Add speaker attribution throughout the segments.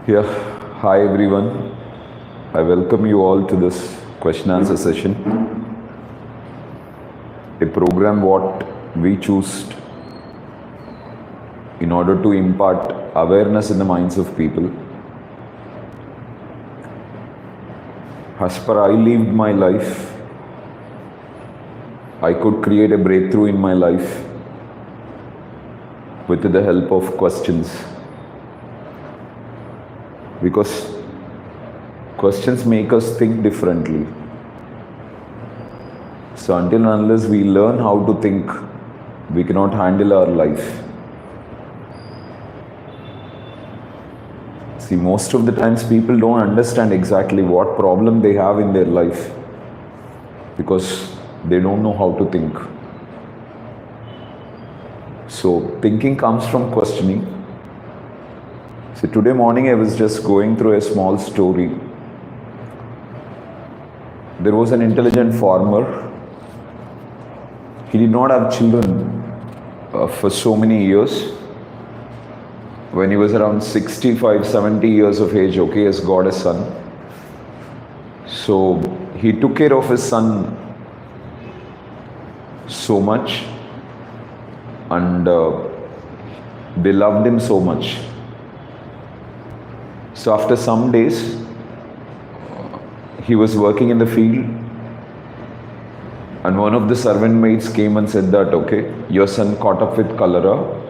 Speaker 1: Yeah, hi everyone. I welcome you all to this question answer session. A program what we choose in order to impart awareness in the minds of people. As per I lived my life, I could create a breakthrough in my life with the help of questions. Because questions make us think differently. So until and unless we learn how to think, we cannot handle our life. See, most of the times people don't understand exactly what problem they have in their life because they don't know how to think. So thinking comes from questioning. So today morning I was just going through a small story. There was an intelligent farmer. He did not have children for so many years. When he was around 65, 70 years of age, okay, he has got a son. So he took care of his son so much and they loved him so much. So after some days, he was working in the field and one of the servant maids came and said that, okay, your son caught up with cholera.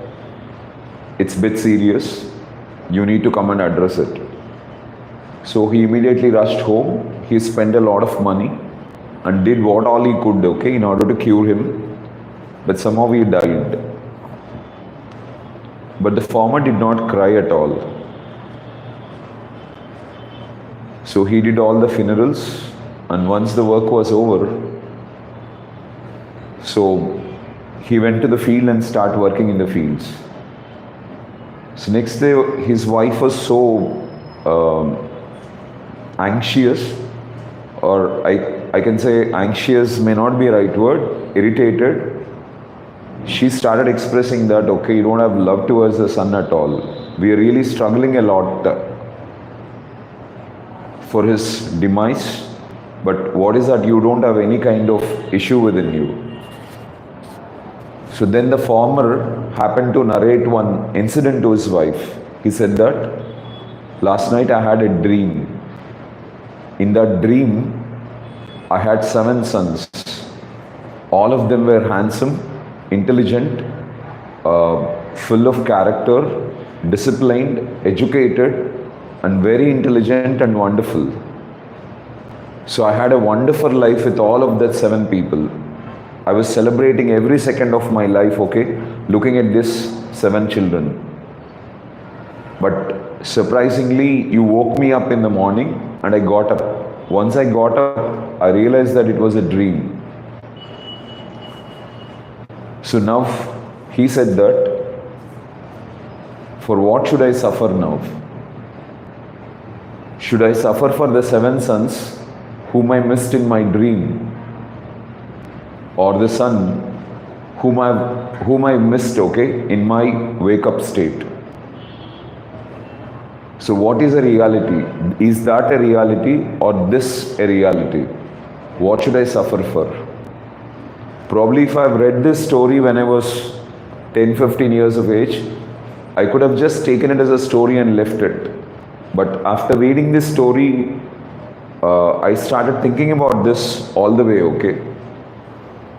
Speaker 1: It's a bit serious. You need to come and address it. So he immediately rushed home. He spent a lot of money and did what all he could, okay, in order to cure him. But somehow he died. But the farmer did not cry at all. So he did all the funerals, and once the work was over, so he went to the field and started working in the fields. So next day, his wife was so anxious, or I can say anxious may not be a right word, irritated. She started expressing that, okay, you don't have love towards the son at all. We are really struggling a lot for his demise. But what is that? You don't have any kind of issue within you. So then the farmer happened to narrate one incident to his wife. He said that, last night I had a dream. In that dream, I had 7 sons. All of them were handsome, intelligent, full of character, disciplined, educated, and very intelligent and wonderful. So I had a wonderful life with all of that 7 people. I was celebrating every second of my life, okay, looking at these 7 children. But surprisingly, you woke me up in the morning and I got up. Once I got up, I realized that it was a dream. So now he said that, for what should I suffer now? Should I suffer for the 7 sons whom I missed in my dream? Or the son whom I missed, okay, in my wake-up state? So what is a reality? Is that a reality or this a reality? What should I suffer for? Probably if I've read this story when I was 10, 15 years of age, I could have just taken it as a story and left it. But after reading this story, I started thinking about this all the way, okay?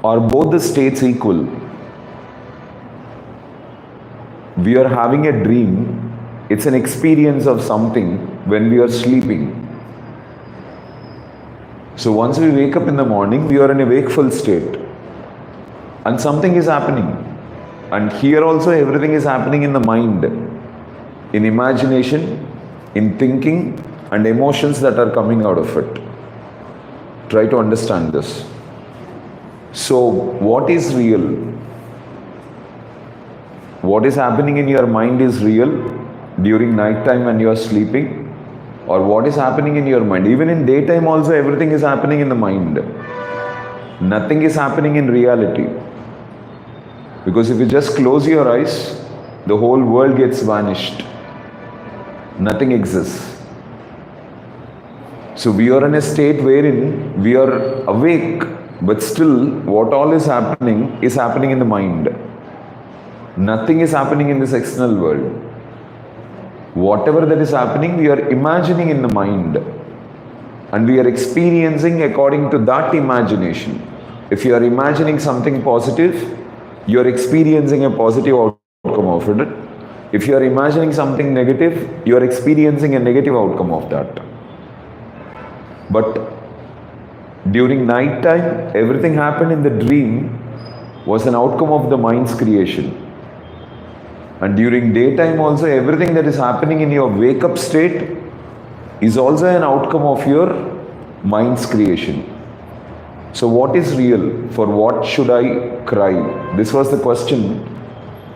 Speaker 1: Are both the states equal? We are having a dream. It's an experience of something when we are sleeping. So once we wake up in the morning, we are in a wakeful state. And something is happening. And here also everything is happening in the mind, in imagination, in thinking, and emotions that are coming out of it. Try to understand this. So what is real? What is happening in your mind is real during night time when you are sleeping, or what is happening in your mind? Even in daytime also everything is happening in the mind. Nothing is happening in reality. Because if you just close your eyes, the whole world gets vanished. Nothing exists. So we are in a state wherein we are awake, but still what all is happening in the mind. Nothing is happening in this external world. Whatever that is happening, we are imagining in the mind. And we are experiencing according to that imagination. If you are imagining something positive, you are experiencing a positive outcome of it. If you are imagining something negative, you are experiencing a negative outcome of that. But during night time, everything happened in the dream was an outcome of the mind's creation. And during daytime also, everything that is happening in your wake-up state is also an outcome of your mind's creation. So what is real? For what should I cry? This was the question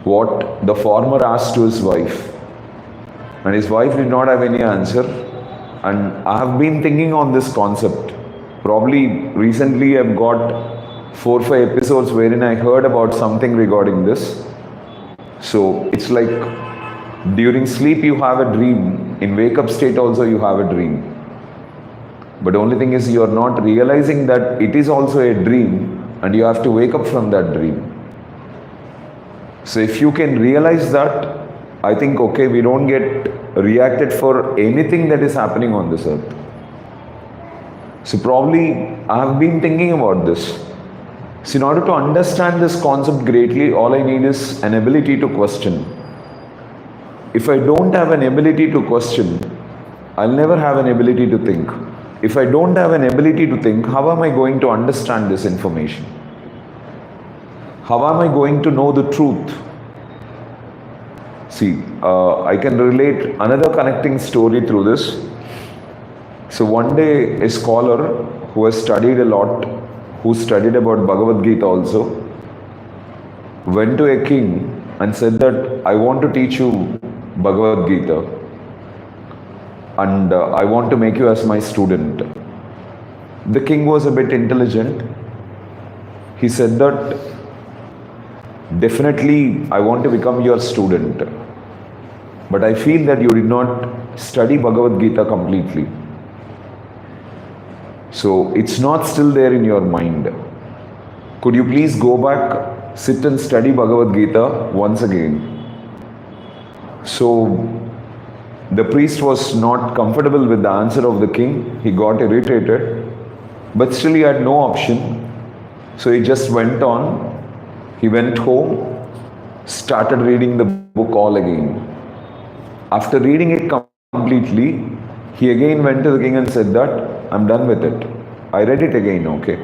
Speaker 1: what the farmer asked to his wife. And his wife did not have any answer. And I have been thinking on this concept. Probably recently I've got 4 or 5 episodes wherein I heard about something regarding this. So it's like during sleep you have a dream, in wake-up state also you have a dream. But the only thing is you are not realizing that it is also a dream and you have to wake up from that dream. So if you can realize that, I think okay, we don't get reacted for anything that is happening on this earth. So probably I have been thinking about this. So in order to understand this concept greatly, all I need is an ability to question. If I don't have an ability to question, I'll never have an ability to think. If I don't have an ability to think, how am I going to understand this information? How am I going to know the truth? See, I can relate another connecting story through this. So one day a scholar who has studied a lot, who studied about Bhagavad Gita also, went to a king and said that I want to teach you Bhagavad Gita and I want to make you as my student. The king was a bit intelligent. He said that definitely I want to become your student, but I feel that you did not study Bhagavad Gita completely. So it's not still there in your mind. Could you please go back, sit and study Bhagavad Gita once again? So the priest was not comfortable with the answer of the king. He got irritated, but still he had no option. So he just went on. He went home, started reading the book all again. After reading it completely, he again went to the king and said that I'm done with it. I read it again, okay.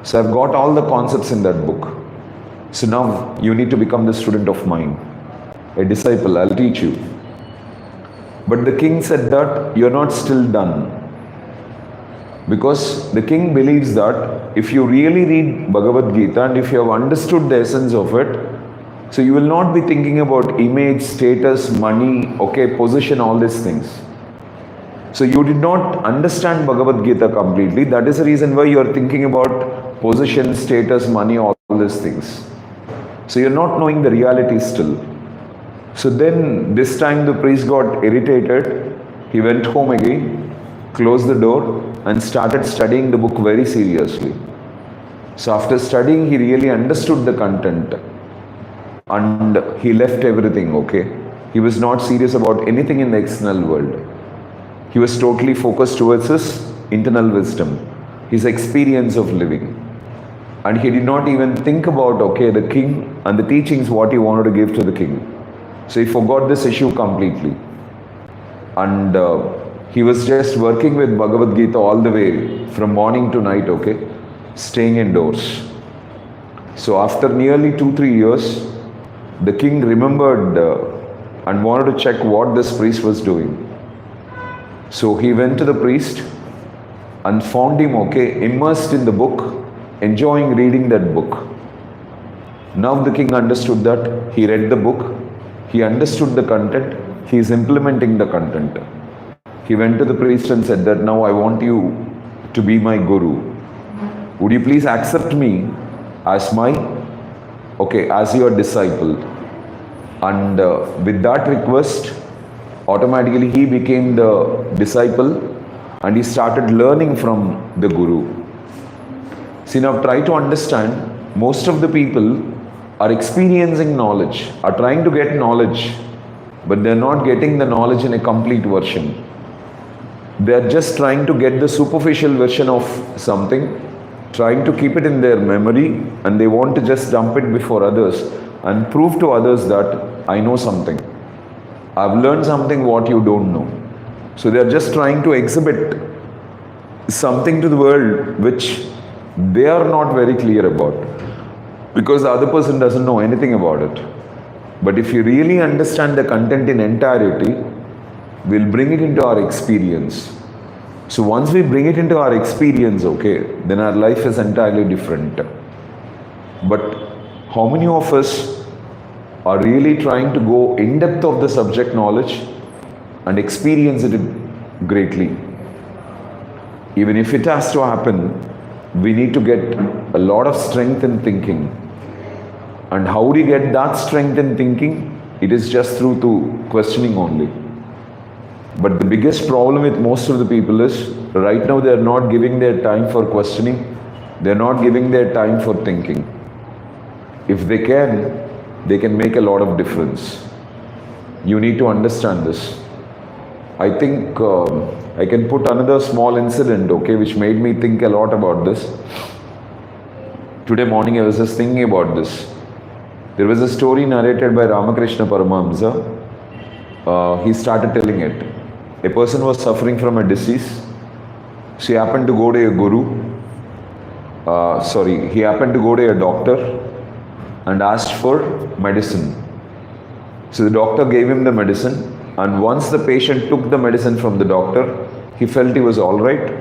Speaker 1: So I've got all the concepts in that book. So now you need to become the student of mine, a disciple, I'll teach you. But the king said that you're not still done. Because the king believes that if you really read Bhagavad Gita and if you have understood the essence of it, so you will not be thinking about image, status, money, okay, position, all these things. So you did not understand Bhagavad Gita completely. That is the reason why you are thinking about position, status, money, all these things. So you're not knowing the reality still. So then this time the priest got irritated. He went home again, closed the door and started studying the book very seriously. So after studying, he really understood the content and he left everything, okay. He was not serious about anything in the external world. He was totally focused towards his internal wisdom, his experience of living. And he did not even think about, okay, the king and the teachings, what he wanted to give to the king. So he forgot this issue completely. And he was just working with Bhagavad Gita all the way from morning to night, okay, staying indoors. So after nearly 2-3 years, the king remembered and wanted to check what this priest was doing. So he went to the priest and found him, okay, immersed in the book, enjoying reading that book. Now the king understood that. He read the book, he understood the content, he is implementing the content. He went to the priest and said that now I want you to be my guru. Would you please accept me as my, okay, as your disciple? And with that request, automatically he became the disciple and he started learning from the guru. See, now try to understand, most of the people are experiencing knowledge, are trying to get knowledge, but they're not getting the knowledge in a complete version. They're just trying to get the superficial version of something, trying to keep it in their memory, and they want to just dump it before others and prove to others that I know something. I've learned something what you don't know. So they're just trying to exhibit something to the world which they are not very clear about, because the other person doesn't know anything about it. But if you really understand the content in entirety, we'll bring it into our experience. So once we bring it into our experience, okay, then our life is entirely different. But how many of us are really trying to go in depth of the subject knowledge and experience it greatly? Even if it has to happen, we need to get a lot of strength in thinking. And how do you get that strength in thinking? It is just through questioning only. But the biggest problem with most of the people is, right now they are not giving their time for questioning, they are not giving their time for thinking. If they can make a lot of difference. You need to understand this. I think I can put another small incident, okay, which made me think a lot about this. Today morning I was just thinking about this. There was a story narrated by Ramakrishna Paramahamsa. He started telling it. A person was suffering from a disease. He happened to go to a he happened to go to a doctor and asked for medicine. So the doctor gave him the medicine, and once the patient took the medicine from the doctor, he felt he was all right,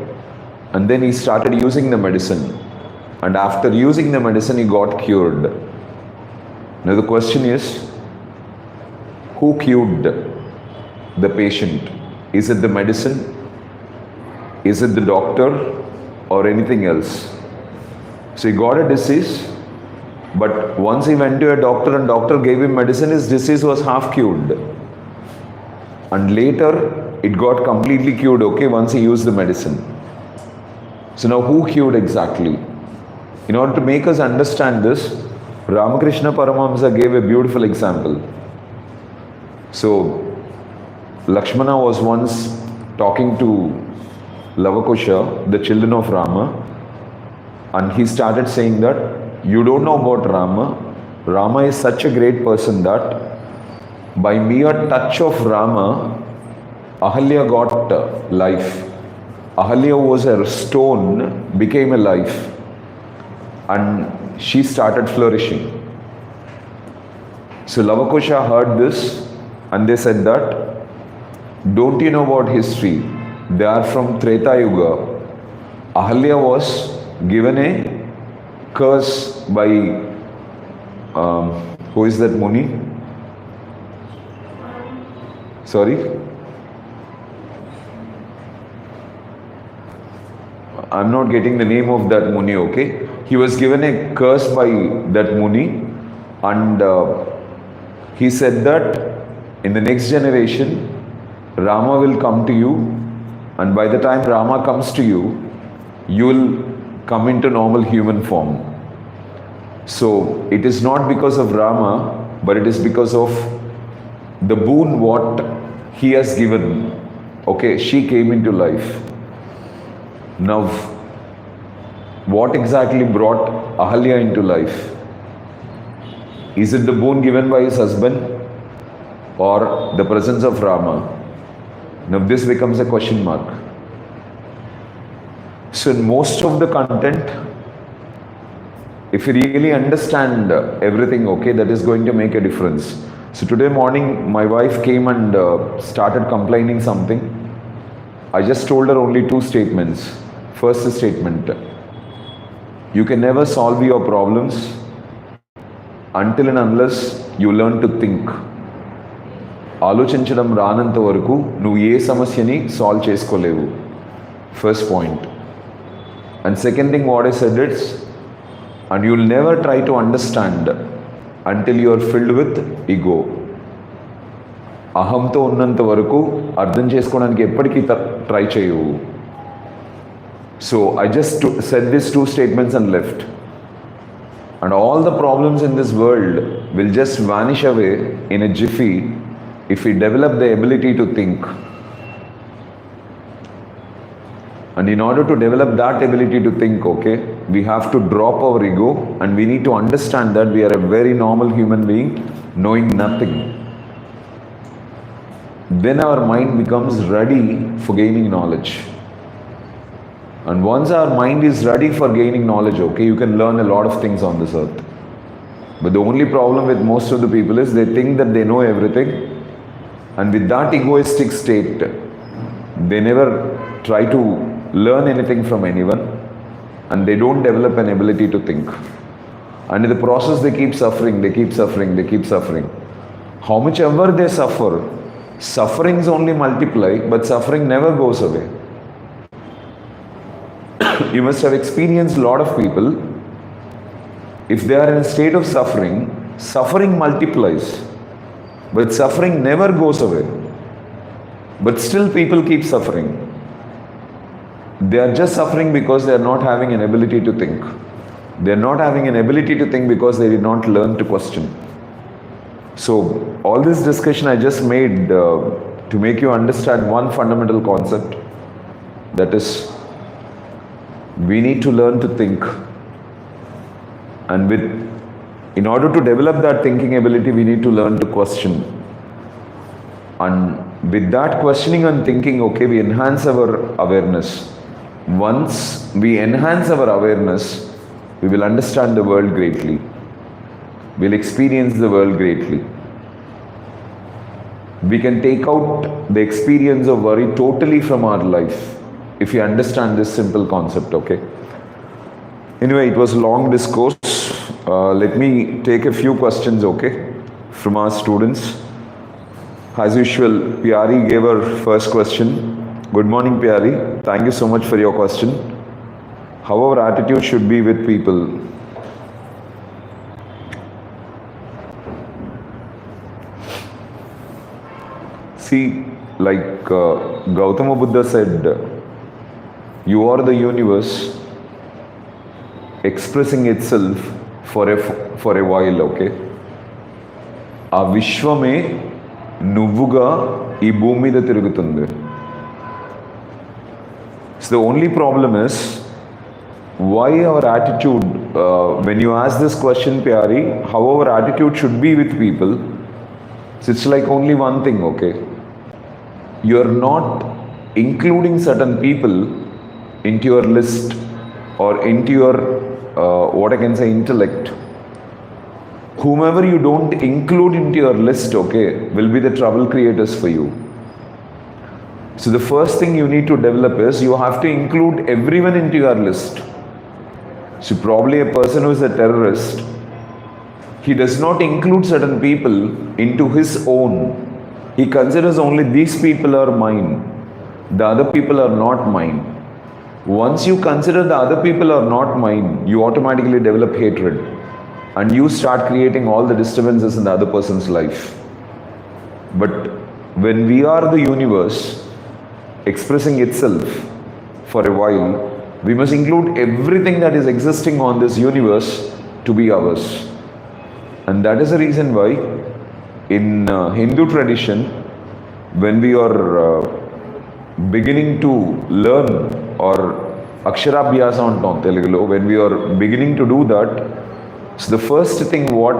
Speaker 1: and then he started using the medicine, and after using the medicine he got cured. Now the question is, who cured the patient? Is it the medicine? Is it the doctor? Or anything else? So he got a disease, but once he went to a doctor and doctor gave him medicine, his disease was half cured. And later it got completely cured, okay, once he used the medicine. So now who cured exactly? In order to make us understand this, Ramakrishna Paramahamsa gave a beautiful example. So Lakshmana was once talking to Lavakusha, the children of Rama, and he started saying that, you don't know about Rama. Rama is such a great person that by mere touch of Rama, Ahalya got life. Ahalya was a stone, became a life, and she started flourishing. So Lavakusha heard this and they said that, don't you know about history? They are from Treta Yuga. Ahalya was given a curse by, who is that Muni? Sorry? I'm not getting the name of that Muni, okay? He was given a curse by that Muni, and he said that in the next generation, Rama will come to you, and by the time Rama comes to you, you will come into normal human form. So it is not because of Rama, but it is because of the boon what he has given. Okay, she came into life. Now, what exactly brought Ahalya into life? Is it the boon given by his husband or the presence of Rama? Now this becomes a question mark. So in most of the content, if you really understand everything, okay, that is going to make a difference. So today morning, my wife came and started complaining something. I just told her only two statements. First statement, you can never solve your problems until and unless you learn to think. ఆలోచించడం రానంత వరకు నువ్వు ఏ సమస్యని solve చేసుకోలేవు. First point. And second thing what I said it's, and you will never try to understand until you are filled with ego. అహంతో ఉన్నంత వరకు అర్థం చేసుకోవడానికి ఎప్పటికీ ట్రై చేయవు. So I just said this 2 statements and left. And all the problems in this world will just vanish away in a jiffy if we develop the ability to think. And in order to develop that ability to think, okay, we have to drop our ego and we need to understand that we are a very normal human being knowing nothing. Then our mind becomes ready for gaining knowledge. And once our mind is ready for gaining knowledge, okay, you can learn a lot of things on this earth. But the only problem with most of the people is they think that they know everything, and with that egoistic state, they never try to learn anything from anyone, and they don't develop an ability to think. And in the process, they keep suffering, they keep suffering, they keep suffering. How much ever they suffer, sufferings only multiply, but suffering never goes away. You must have experienced a lot of people, if they are in a state of suffering, suffering multiplies, but suffering never goes away. But still people keep suffering. They are just suffering because they are not having an ability to think. They are not having an ability to think because they did not learn to question. So all this discussion I just made to make you understand one fundamental concept, that is, we need to learn to think, and in order to develop that thinking ability, we need to learn to question. And with that questioning and thinking, okay, we enhance our awareness. Once we enhance our awareness, we will understand the world greatly. We'll experience the world greatly. We can take out the experience of worry totally from our life if you understand this simple concept, okay? Anyway, it was a long discourse. Let me take a few questions, okay, from our students. As usual, Pyari gave her first question. Good morning, Pyari. Thank you so much for your question. How our attitude should be with people. See, like Gautama Buddha said, you are the universe expressing itself for a while, okay? ఆ విశ్వమే నువ్వుగా ఈ భూమి మీద తిరుగుతుంది. So the only problem is why our attitude, when you ask this question, Pyari, how our attitude should be with people, so it's like only one thing, okay? You're not including certain people into your list or into your what I can say, intellect. Whomever you don't include into your list, okay, will be the trouble creators for you. So the first thing you need to develop is you have to include everyone into your list. So probably a person who is a terrorist, he does not include certain people into his own. He considers only these people are mine, the other people are not mine. Once you consider the other people are not mine, you automatically develop hatred and you start creating all the disturbances in the other person's life. But when we are the universe expressing itself for a while, we must include everything that is existing on this universe to be ours. And that is the reason why in Hindu tradition, when we are beginning to learn, or aksharabhyasa antam Telugulo, when we are beginning to do that, so the first thing what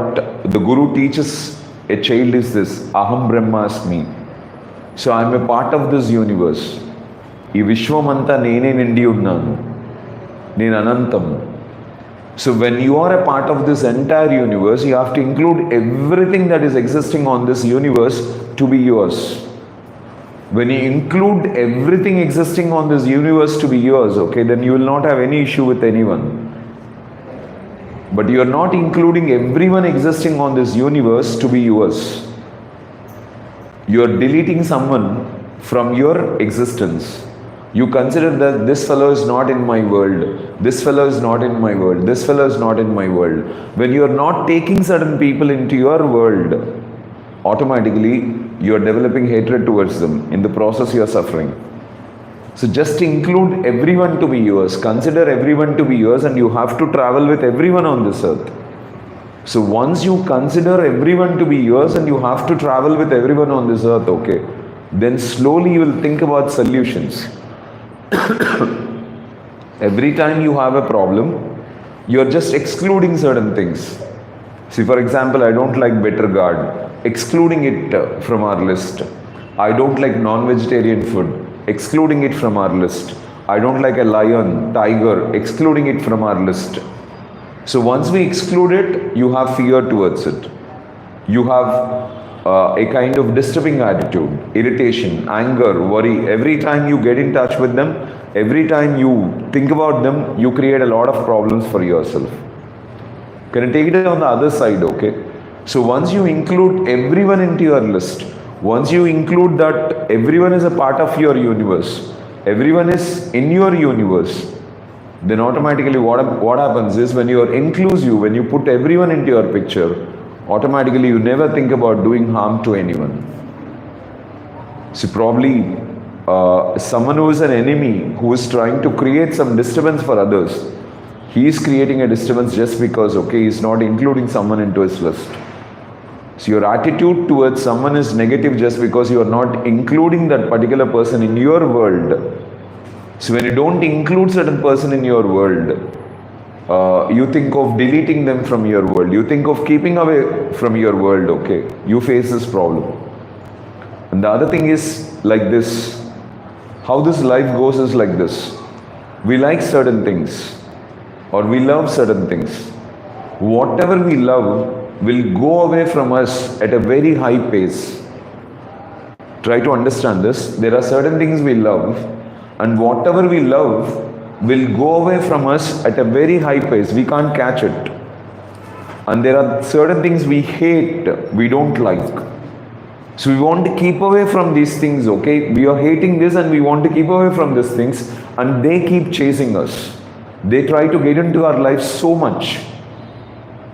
Speaker 1: the guru teaches a child is this: aham brahmasmi. So I am a part of this universe. ఈ విశ్వమంతా నేనే నిండి ఉన్నాను, నేను అనంతం. So when you are a part of this entire universe, you have to include everything that is existing on this universe to be yours. When you include everything existing on this universe to be yours, okay, then you will not have any issue with anyone. But you are not including everyone existing on this universe to be yours. You are deleting someone from your existence. You consider that this fellow is not in my world, this fellow is not in my world, this fellow is not in my world. When you are not taking certain people into your world, automatically you are developing hatred towards them. In the process, you are suffering. So just include everyone to be yours, consider everyone to be yours, and you have to travel with everyone on this earth. So once you consider everyone to be yours and you have to travel with everyone on this earth, okay, then slowly you will think about solutions. Every time you have a problem, you are just excluding certain things. See, for example, I don't like bitter gourd, excluding it from our list. I don't like non-vegetarian food, excluding it from our list. I don't like a lion, tiger, excluding it from our list. So once we exclude it, you have fear towards it. You have a kind of disturbing attitude, irritation, anger, worry. Every time you get in touch with them, every time you think about them, you create a lot of problems for yourself. Can I take it on the other side, okay? So once you include everyone into your list, once you include that everyone is a part of your universe, everyone is in your universe, then automatically what happens is, when you are inclusive, when you put everyone into your picture, automatically you never think about doing harm to anyone. So probably someone who is an enemy, who is trying to create some disturbance for others, he is creating a disturbance just because, okay, he is not including someone into his list. So your attitude towards someone is negative just because you are not including that particular person in your world. So when you don't include certain person in your world, you think of deleting them from your world. You think of keeping away from your world, okay? You face this problem. And the other thing is like this. How this life goes is like this. We like certain things, or we love certain things. Whatever we love will go away from us at a very high pace. Try to understand this. There are certain things we love, and whatever we love will go away from us at a very high pace. We can't catch it. And there are certain things we hate, we don't like. So we want to keep away from these things, okay? We are hating this and we want to keep away from these things, and they keep chasing us. They try to get into our life so much.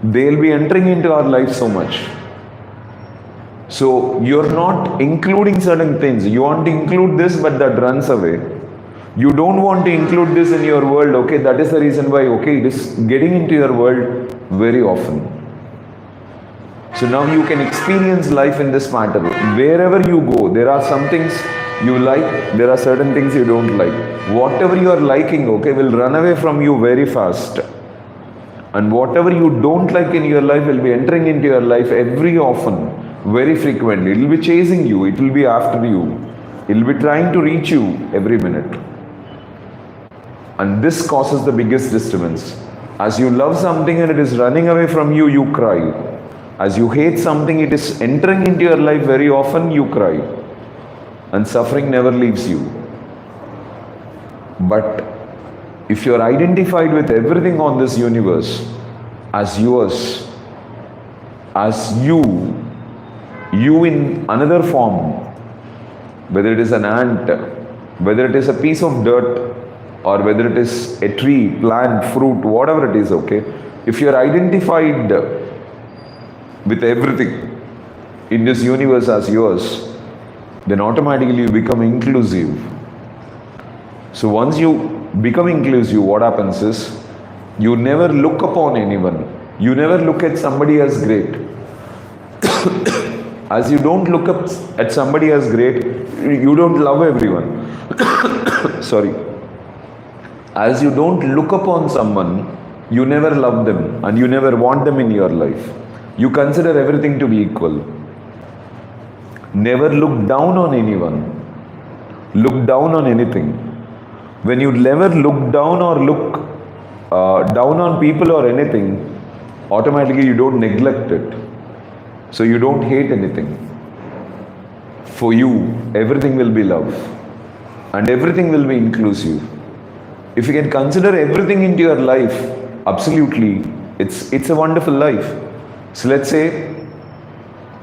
Speaker 1: They'll be entering into our life so much. So you're not including certain things. You want to include this, but that runs away. You don't want to include this in your world, okay? That is the reason why, okay, it is getting into your world very often. So now you can experience life in this matter. Wherever you go, there are some things you like, there are certain things you don't like. Whatever you are liking, okay, will run away from you very fast. And whatever you don't like in your life will be entering into your life every often, very frequently. It will be chasing you, it will be after you. It will be trying to reach you every minute. And this causes the biggest disturbance. As you love something and it is running away from you, you cry. As you hate something, it is entering into your life very often, you cry. And suffering never leaves you. But if you are identified with everything on this universe as yours, as you in another form, whether it is an ant, whether it is a piece of dirt, or whether it is a tree, plant, fruit, whatever it is, okay? If you are identified with everything in this universe as yours, then automatically you become inclusive. So once you become inclusive, what happens is, you never look upon anyone. You never look at somebody as great. As you don't look up at somebody as great, you don't love everyone. Sorry. As you don't look upon someone, you never love them and you never want them in your life. You consider everything to be equal. Never look down on anyone. Look down on anything. When you never look down or look down on people or anything, automatically you don't neglect it. So you don't hate anything. For you, everything will be love. And everything will be inclusive. If you can consider everything into your life, absolutely, it's a wonderful life. So let's say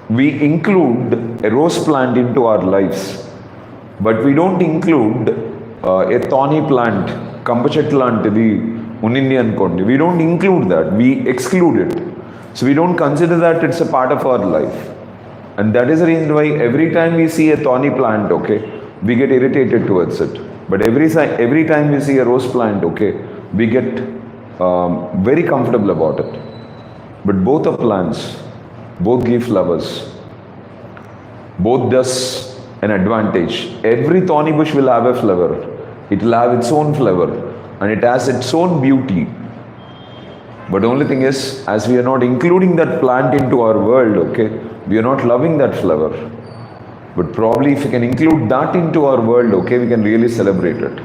Speaker 1: we include a rose plant into our lives, but we don't include a thorny plant, Kampachettu lantidi unnindi ankondi. We don't include that. We exclude it. So we don't consider that it's a part of our life. And that is the reason why every time we see a thorny plant, okay, we get irritated towards it. But every time we see a rose plant, okay, we get very comfortable about it. But both are plants, both give flowers, both does an advantage. Every thorny bush will have a flower. It will have its own flower and it has its own beauty. But the only thing is, as we are not including that plant into our world, okay, we are not loving that flower. But probably if we can include that into our world, okay, we can really celebrate it.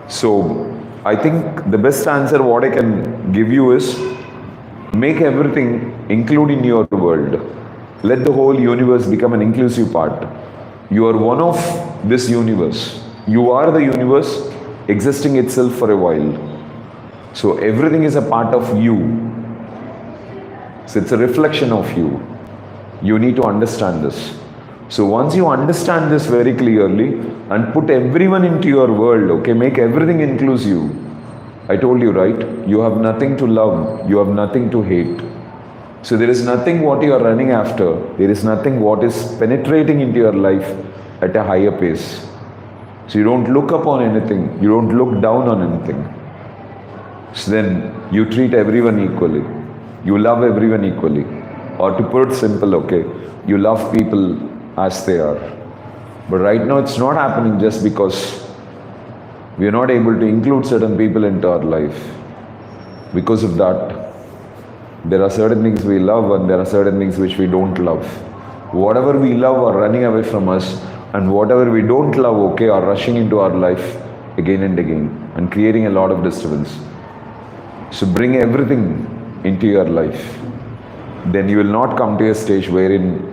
Speaker 1: So I think the best answer what I can give you is, make everything include in your world. Let the whole universe become an inclusive part. You are one of this universe. You are the universe existing itself for a while. So everything is a part of you. So it's a reflection of you. You need to understand this. So once you understand this very clearly and put everyone into your world, okay, make everything inclusive. I told you, right? You have nothing to love. You have nothing to hate. So there is nothing what you are running after. There is nothing what is penetrating into your life at a higher pace. So you don't look upon anything. You don't look down on anything. So then you treat everyone equally. You love everyone equally. Or to put it simple, okay, you love people as they are. But right now it's not happening just because we are not able to include certain people into our life. Because of that, there are certain things we love and there are certain things which we don't love. Whatever we love are running away from us, and whatever we don't love, okay, are rushing into our life again and again and creating a lot of disturbance. So bring everything into your life. Then you will not come to a stage wherein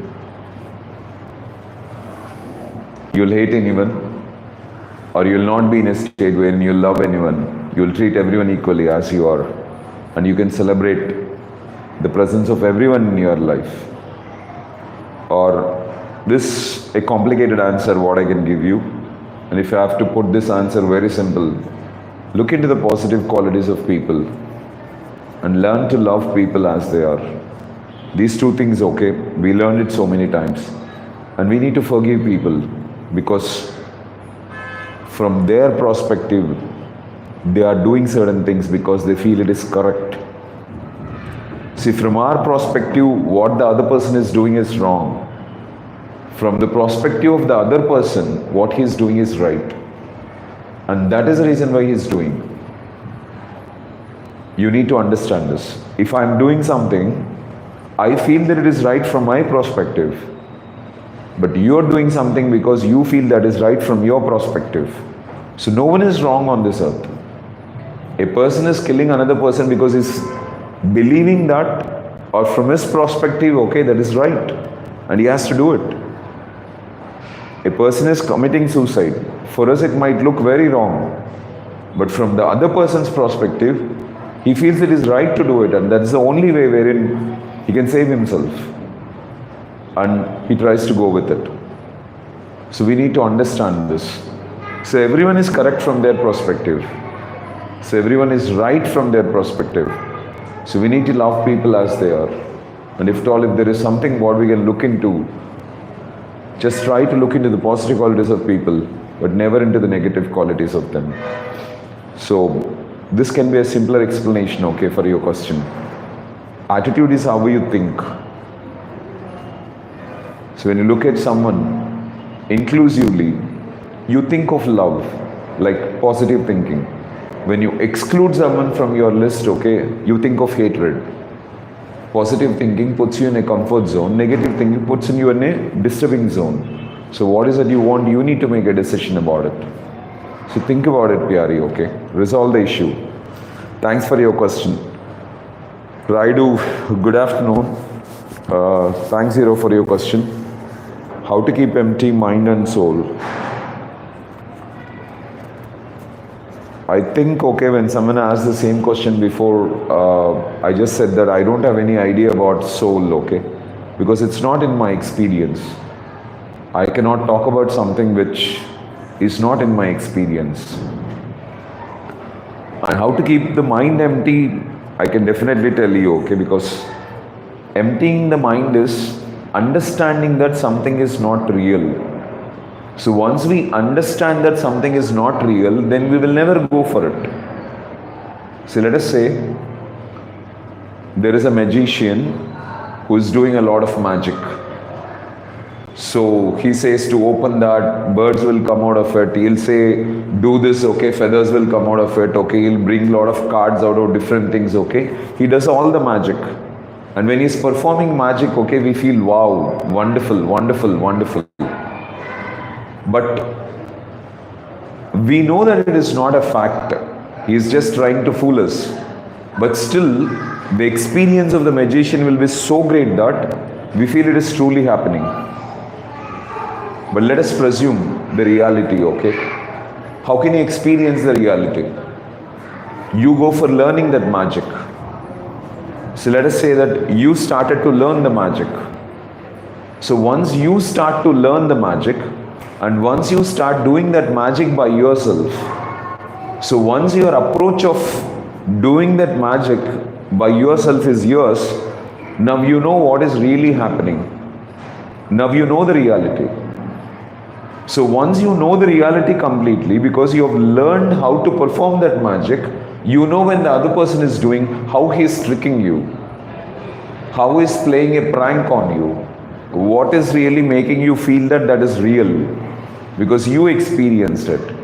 Speaker 1: you will hate anyone, or you will not be in a state wherein you love anyone. You will treat everyone equally as you are, and you can celebrate the presence of everyone in your life. Or this a complicated answer what I can give you, and if I have to put this answer very simple, look into the positive qualities of people and learn to love people as they are. These two things, okay, we learned it so many times, and we need to forgive people because from their perspective they are doing certain things because they feel it is correct. See, from our perspective, what the other person is doing is wrong. From the perspective of the other person, what he is doing is right. And that is the reason why he is doing. You need to understand this. If I am doing something, I feel that it is right from my perspective. But you are doing something because you feel that is right from your perspective. So no one is wrong on this earth. A person is killing another person because he's believing that, or from his perspective, okay, that is right, and he has to do it. A person is committing suicide. For us, it might look very wrong, but from the other person's perspective, he feels it is right to do it, and that's the only way wherein he can save himself, and he tries to go with it. So we need to understand this. So everyone is correct from their perspective. So everyone is right from their perspective. So we need to love people as they are. And if at all, if there is something what we can look into, just try to look into the positive qualities of people, but never into the negative qualities of them. So this can be a simpler explanation, okay, for your question. Attitude is how you think. So when you look at someone inclusively, you think of love, like positive thinking. When you exclude someone from your list, okay, you think of hatred. Positive thinking puts you in a comfort zone. Negative thinking puts you in a disturbing zone. So what is it you want? You need to make a decision about it. So think about it, Pyari, okay? Resolve the issue. Thanks for your question. Raidu, good afternoon. Thanks, Hero, for your question. How to keep empty mind and soul? I think, okay, when someone asked the same question before, I just said that I don't have any idea about soul, okay? Because it's not in my experience. I cannot talk about something which is not in my experience. And how to keep the mind empty, I can definitely tell you, okay? Because emptying the mind is understanding that something is not real. So once we understand that something is not real, then we will never go for it. So let us say there is a magician who is doing a lot of magic. So he says to open that, birds will come out of it. He'll say, do this, okay, feathers will come out of it, okay. He'll bring a lot of cards out of different things, okay. He does all the magic. And when he's performing magic, okay, we feel, wow, wonderful, wonderful, wonderful. But we know that it is not a fact. He is just trying to fool us. But still, the experience of the magician will be so great that we feel it is truly happening. But let us presume the reality, okay? How can you experience the reality? You go for learning that magic. So let us say that you started to learn the magic. So once you start to learn the magic, and once you start doing that magic by yourself, so once your approach of doing that magic by yourself is yours, now you know what is really happening. Now you know the reality. So once you know the reality completely, because you have learned how to perform that magic, you know when the other person is doing, how he is tricking you, how he is playing a prank on you, what is really making you feel that that is real, because you experienced it.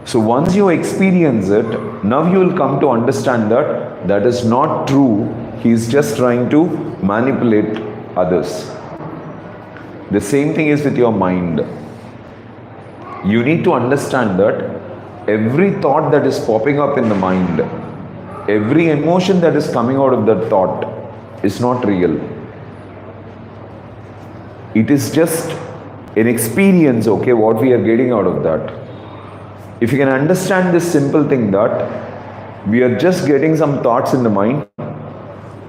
Speaker 1: So once you experience it, now you will come to understand that that is not true. He is just trying to manipulate others. The same thing is with your mind. You need to understand that every thought that is popping up in the mind, every emotion that is coming out of that thought is not real. It is just an experience, okay, what we are getting out of that. If you can understand this simple thing that we are just getting some thoughts in the mind,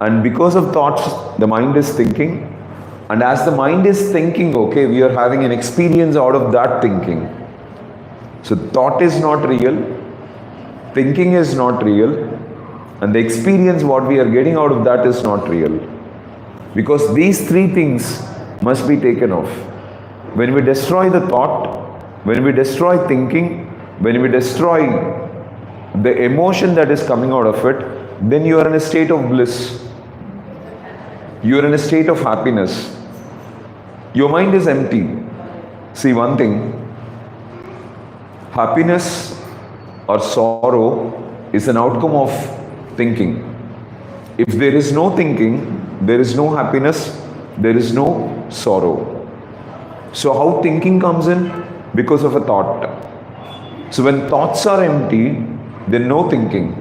Speaker 1: and because of thoughts, the mind is thinking, and as the mind is thinking, okay, we are having an experience out of that thinking. So thought is not real, thinking is not real, and the experience what we are getting out of that is not real. Because these three things must be taken off. When we destroy the thought, when we destroy thinking, when we destroy the emotion that is coming out of it, then you are in a state of bliss. You are in a state of happiness. Your mind is empty. See one thing, happiness or sorrow is an outcome of thinking. If there is no thinking, there is no happiness, there is no sorrow. So how thinking comes in? Because of a thought. So when thoughts are empty, then no thinking.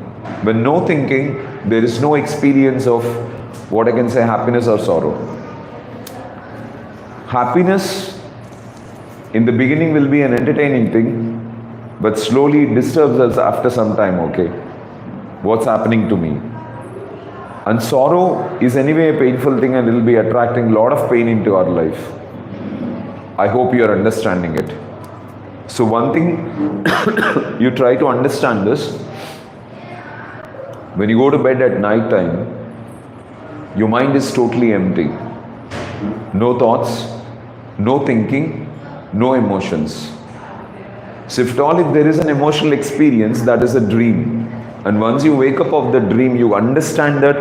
Speaker 1: When no thinking, there is no experience of what I can say happiness or sorrow. Happiness in the beginning will be an entertaining thing, but slowly it disturbs us after some time, okay? What's happening to me? And sorrow is anyway a painful thing and it will be attracting a lot of pain into our life. I hope you are understanding it. So one thing, you try to understand this. When you go to bed at night time, your mind is totally empty. No thoughts, no thinking, no emotions. So if there is an emotional experience, that is a dream. And once you wake up of the dream, you understand that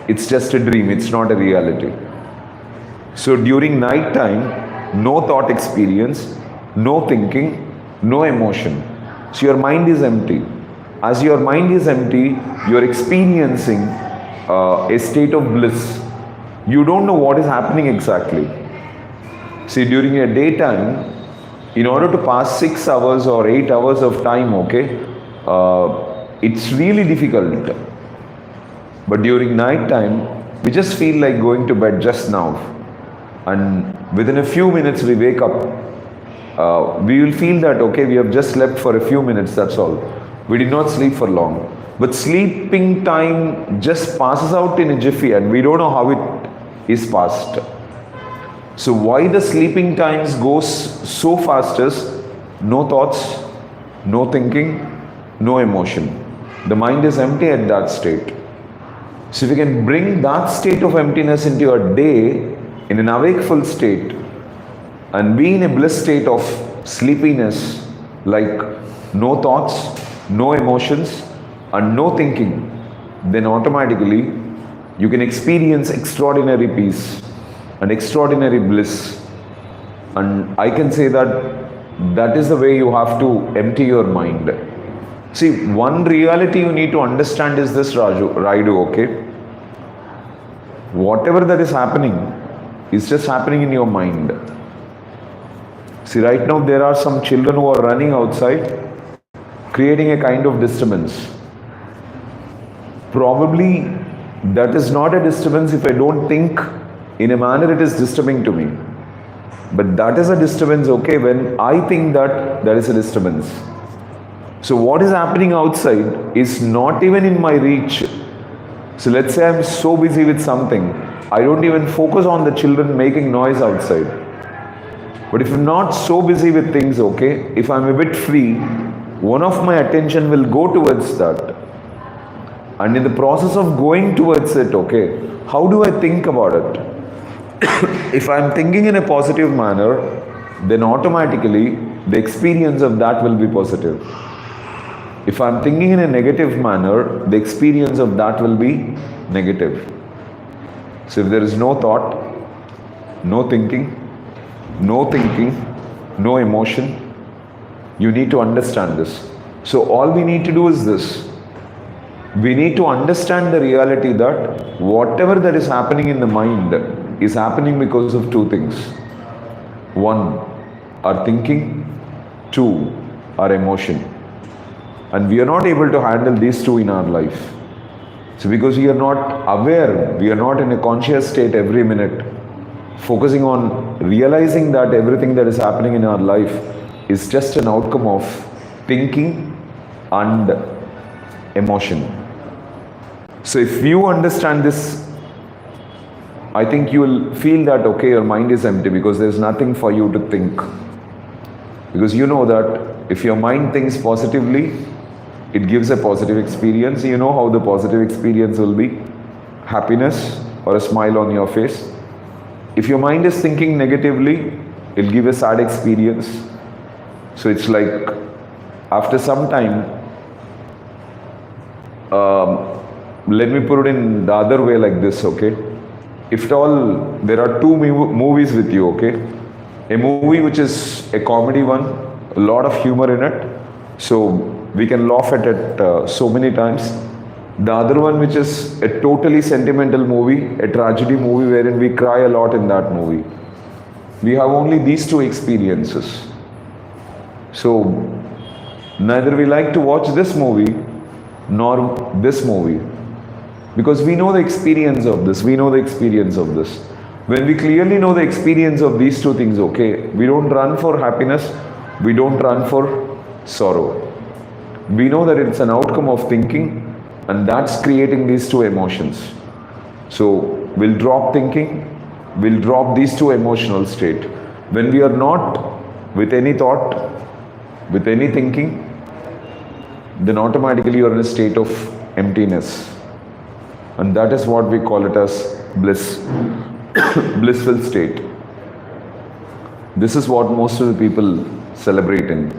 Speaker 1: it's just a dream, it's not a reality. So during night time, no thought experience, no thinking, no emotion. So your mind is empty. As your mind is empty, you are experiencing a state of bliss. You don't know what is happening exactly. See, during a daytime, in order to pass 6 hours or 8 hours of time, okay, it's really difficult. But during night time, we just feel like going to bed just now. And within a few minutes we wake up. We will feel that, okay, we have just slept for a few minutes, that's all. We did not sleep for long. But sleeping time just passes out in a jiffy and we don't know how it is passed. So why the sleeping times goes so fast is no thoughts, no thinking, no emotion. The mind is empty at that state. So if you can bring that state of emptiness into your day, in an awakeful state and be in a bliss state of sleepiness, like no thoughts, no emotions, and no thinking, then automatically you can experience extraordinary peace and extraordinary bliss. And I can say that that is the way you have to empty your mind. See, one reality you need to understand is this, Raidu, okay? Whatever that is happening is just happening in your mind. See, right now there are some children who are running outside, creating a kind of disturbance. Probably that is not a disturbance if I don't think in a manner it is disturbing to me. But that is a disturbance, okay, when I think that that is a disturbance. So what is happening outside is not even in my reach. So let's say I'm so busy with something, I don't even focus on the children making noise outside. But if I'm not so busy with things, okay, if I'm a bit free, one of my attention will go towards that. And in the process of going towards it, okay, how do I think about it? If I'm thinking in a positive manner, then automatically the experience of that will be positive. If I'm thinking in a negative manner, the experience of that will be negative. So if there is no thought, no thinking, no emotion, you need to understand this. So all we need to do is this. We need to understand the reality that whatever that is happening in the mind is happening because of two things. One, our thinking. Two, our emotion. And we are not able to handle these two in our life. So because we are not aware, we are not in a conscious state every minute, focusing on realizing that everything that is happening in our life is just an outcome of thinking and emotion. So if you understand this, I think you will feel that, okay, your mind is empty because there is nothing for you to think. Because you know that if your mind thinks positively, it gives a positive experience. You know how the positive experience will be? Happiness or a smile on your face. If your mind is thinking negatively, it will give a sad experience. So it's like, after some time, let me put it in the other way like this, okay? If at all, there are two movies with you, okay? A movie which is a comedy one, a lot of humor in it, so we can laugh at it so many times. The other one which is a totally sentimental movie, a tragedy movie wherein we cry a lot in that movie. We have only these two experiences. So neither we like to watch this movie nor this movie. Because we know the experience of this, we know the experience of this. When we clearly know the experience of these two things, okay, we don't run for happiness, we don't run for sorrow. We know that it's an outcome of thinking, and that's creating these two emotions. So we'll drop thinking, we'll drop these two emotional state. When we are not with any thought, with any thinking, then automatically you are in a state of emptiness. And that is what we call it as bliss, blissful state. This is what most of the people celebrate in.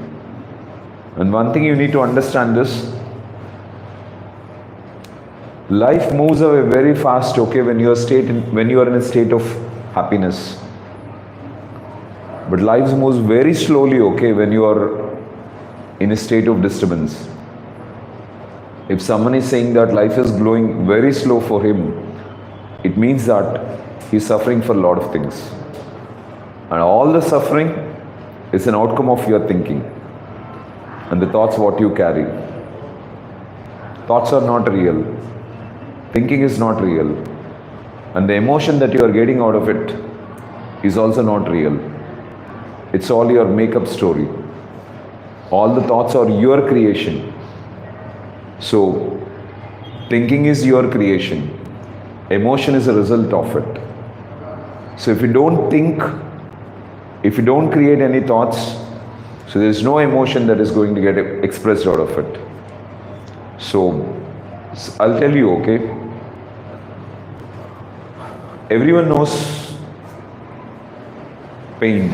Speaker 1: And one thing you need to understand is, life moves away very fast, okay, when you are in a state of happiness. But life moves very slowly, okay, when you are in a state of disturbance. If someone is saying that life is going very slow for him, it means that he is suffering for a lot of things. And all the suffering is an outcome of your thinking. And the thoughts what you carry. Thoughts are not real. Thinking is not real. And the emotion that you are getting out of it is also not real. It's all your make-up story. All the thoughts are your creation. So, thinking is your creation. Emotion is a result of it. So if you don't think, if you don't create any thoughts, so there is no emotion that is going to get expressed out of it. So I'll tell you, okay, everyone knows pain.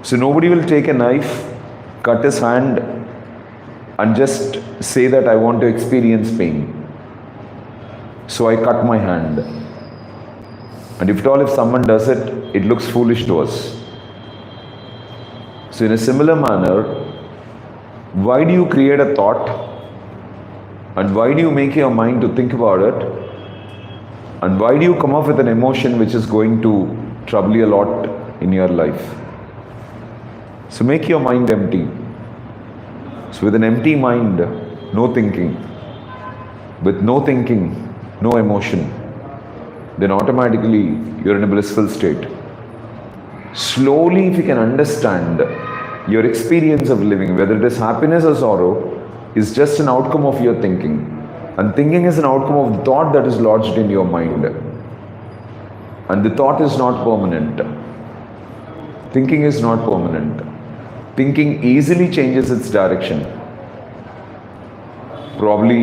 Speaker 1: So nobody will take a knife, cut his hand, and just say that I want to experience pain. So I cut my hand. And if at all, if someone does it, it looks foolish to us. So in a similar manner, why do you create a thought? And why do you make your mind to think about it? And why do you come up with an emotion which is going to trouble you a lot in your life? So make your mind empty. So with an empty mind, no thinking. With no thinking, no emotion. Then automatically you're in a blissful state. Slowly, if you can understand your experience of living, whether it is happiness or sorrow, is just an outcome of your thinking. And thinking is an outcome of the thought that is lodged in your mind. And the thought is not permanent. Thinking is not permanent. Thinking easily changes its direction. Probably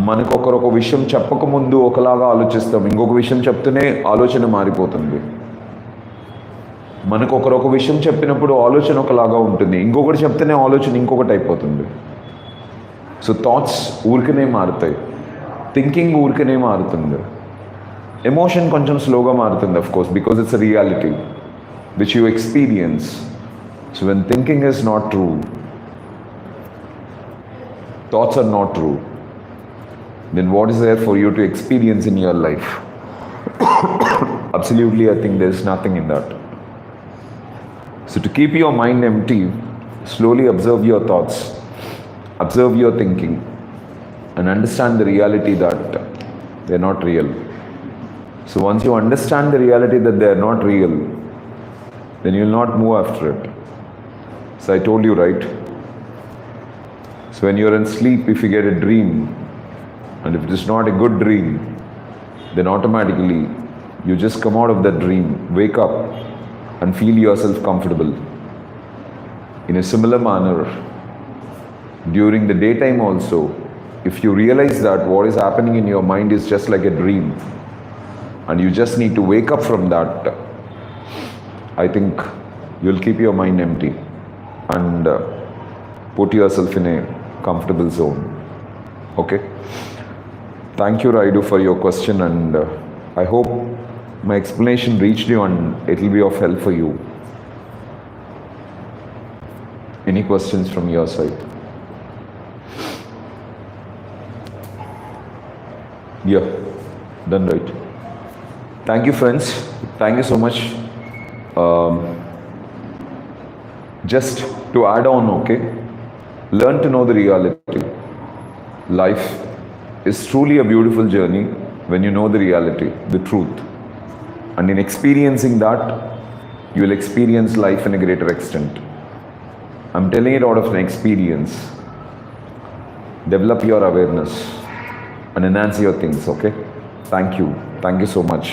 Speaker 1: మనకు ఒకరొక విషయం చెప్పకముందు ఒకలాగా ఆలోచిస్తాం, ఇంకొక విషయం చెప్తూనే ఆలోచన మారిపోతుంది. మనకు ఒకరొక విషయం చెప్పినప్పుడు ఆలోచన ఒకలాగా ఉంటుంది, ఇంకొకటి చెప్తేనే ఆలోచన ఇంకొకటి అయిపోతుంది. సో థాట్స్ ఊరికనే మారుతాయి, థింకింగ్ ఊరికనే మారుతుంది, ఎమోషన్ కొంచెం స్లోగా మారుతుంది, of course, because it's a reality which you experience. So when thinking is not true, thoughts are not true, then what is there for you to experience in your life? Absolutely, I think there is nothing in that. So to keep your mind empty, slowly observe your thoughts, observe your thinking, and understand the reality that they are not real. So once you understand the reality that they are not real, then you will not move after it. So I told you, right? So when you're in sleep, if you get a dream, and if it is not a good dream, then automatically you just come out of that dream, wake up, and feel yourself comfortable. In a similar manner, during the daytime also, if you realize that what is happening in your mind is just like a dream, and you just need to wake up from that, I think you'll keep your mind empty and put yourself in a comfortable zone. Okay? Thank you, Raidu, for your question, and I hope my explanation reached you and it will be of help for you. Any questions from your side? Yeah, done, right? Thank you, friends. Thank you so much. Just to add on, okay? Learn to know the reality. Life is truly a beautiful journey when you know the reality, the truth. And in experiencing that, you will experience life in a greater extent. I'm telling it out of an experience. Develop your awareness and enhance your things, okay? Thank you. Thank you so much.